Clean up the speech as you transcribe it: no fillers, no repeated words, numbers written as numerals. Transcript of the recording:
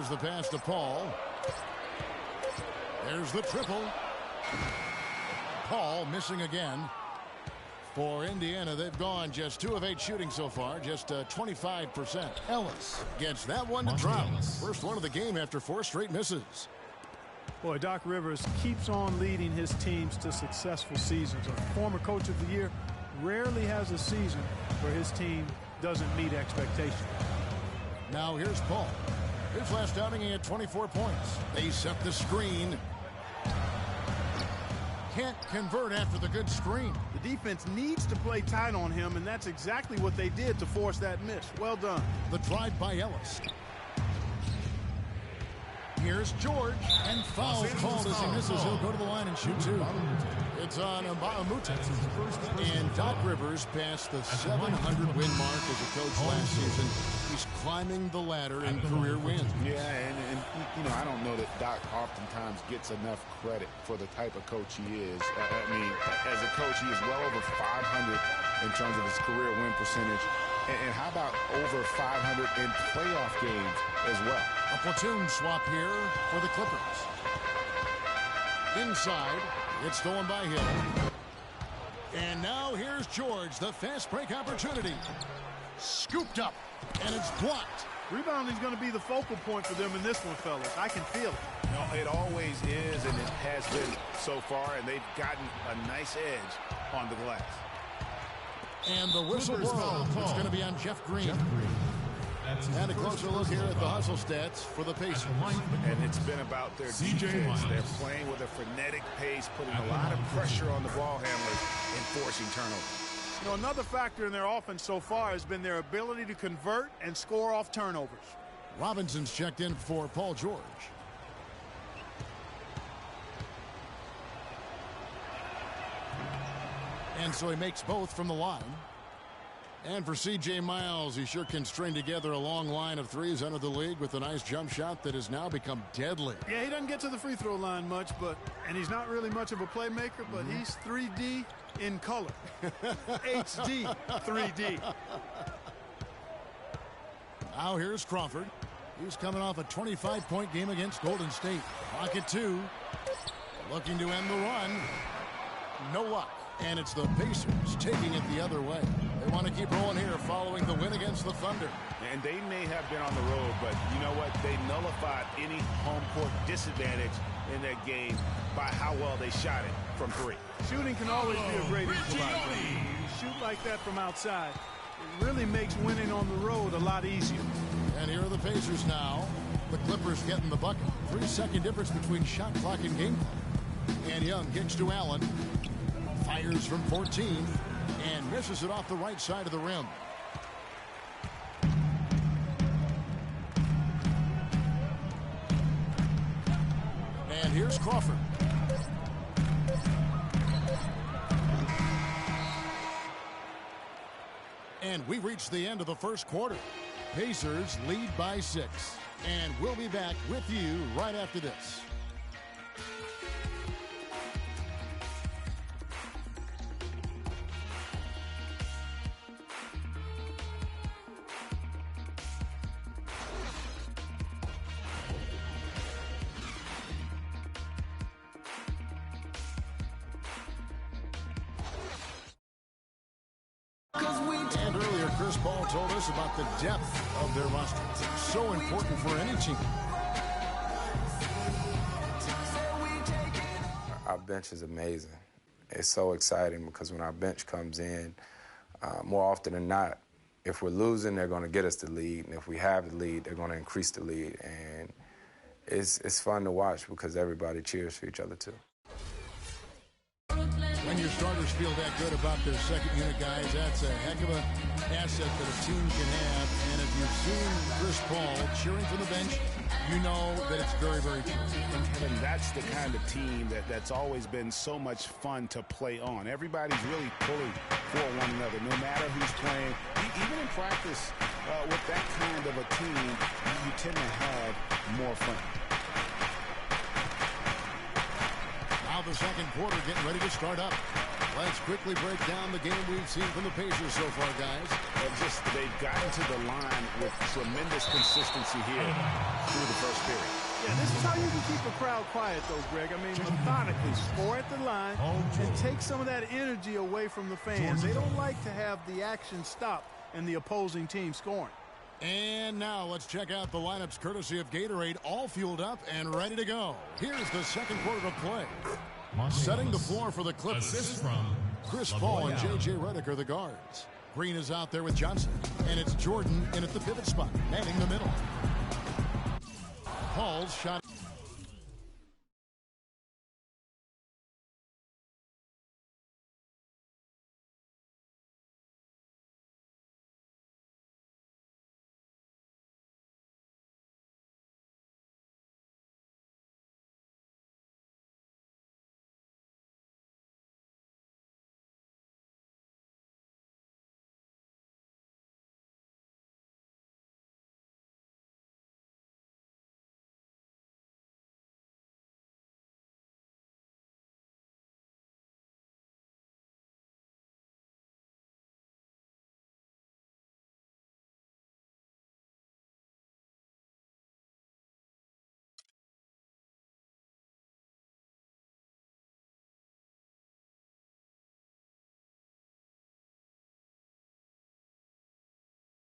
Here's the pass to Paul. There's the triple. Paul missing again. For Indiana, they've gone just 2 of 8 shooting so far, just 25%. Ellis gets that one to drop. First one of the game after 4 straight misses. Boy, Doc Rivers keeps on leading his teams to successful seasons. A former coach of the year rarely has a season where his team doesn't meet expectations. Now here's Paul. His last outing, he had 24 points. They set the screen. Can't convert after the good screen. The defense needs to play tight on him, and that's exactly what they did to force that miss. Well done. The drive by Ellis. Here's George, and foul called as he misses. He'll go to the line and shoot 2. It's on Mbamute. And Doc Rivers passed the 700-win mark as a coach last season. He's climbing the ladder in career wins. Yeah, and you know, I don't know that Doc oftentimes gets enough credit for the type of coach he is. I mean, as a coach, he is well over 500 in terms of his career win percentage. And how about over 500 in playoff games as well? A platoon swap here for the Clippers. Inside, it's stolen by Hill. And now here's George, the fast break opportunity. Scooped up, and it's blocked. Rebounding's going to be the focal point for them in this one, fellas. I can feel it. No, it always is, and it has been so far, and they've gotten a nice edge on the glass. And the whistle blows. It's going to be on Jeff Green. And a closer look here at the hustle stats for the Pacers. And it's been about their defense. They're playing with a frenetic pace, putting a lot of pressure on the ball handlers and forcing turnovers. You know, another factor in their offense so far has been their ability to convert and score off turnovers. Robinson's checked in for Paul George. And so he makes both from the line. And for C.J. Miles, he sure can string together a long line of threes under the league with a nice jump shot that has now become deadly. Yeah, he doesn't get to the free throw line much, and he's not really much of a playmaker, but he's 3D in color. HD 3D. Now here's Crawford. He's coming off a 25-point game against Golden State. Pocket 2. Looking to end the run. No luck. And it's the Pacers taking it the other way. They want to keep rolling here following the win against the Thunder. And they may have been on the road, but you know what? They nullified any home court disadvantage in that game by how well they shot it from 3. Shooting can always be a great equalizer. You shoot like that from outside, it really makes winning on the road a lot easier. And here are the Pacers now. The Clippers getting the bucket. 3-second difference between shot clock and game clock. And Young kicks to Allen. Fires from 14 and misses it off the right side of the rim. And here's Crawford. And we reach the end of the first quarter. Pacers lead by 6. And we'll be back with you right after this. And earlier, Chris Paul told us about the depth of their roster. It's so important for any team. Our bench is amazing. It's so exciting because when our bench comes in, more often than not, if we're losing, they're going to get us the lead. And if we have the lead, they're going to increase the lead. And it's fun to watch because everybody cheers for each other, too. When your starters feel that good about their second unit guys, that's a heck of an asset that a team can have. And if you've seen Chris Paul cheering from the bench, you know that it's very, very true. And Kevin, that's the kind of team that's always been so much fun to play on. Everybody's really pulling for one another, no matter who's playing. Even in practice, with that kind of a team, you tend to have more fun. Now the second quarter getting ready to start up. Let's quickly break down the game we've seen from the Pacers so far, guys. And just they've gotten to the line with tremendous consistency here through the first period. Yeah, this is how you can keep a crowd quiet, though, Greg. I mean, methodically score at the line and take some of that energy away from the fans. They don't like to have the action stop and the opposing team scoring. And now let's check out the lineups courtesy of Gatorade, all fueled up and ready to go. Here's the second quarter of play. Setting the floor for the Clippers. Chris Paul and J.J. Redick are the guards. Green is out there with Johnson. And it's Jordan in at the pivot spot, manning the middle. Paul's shot.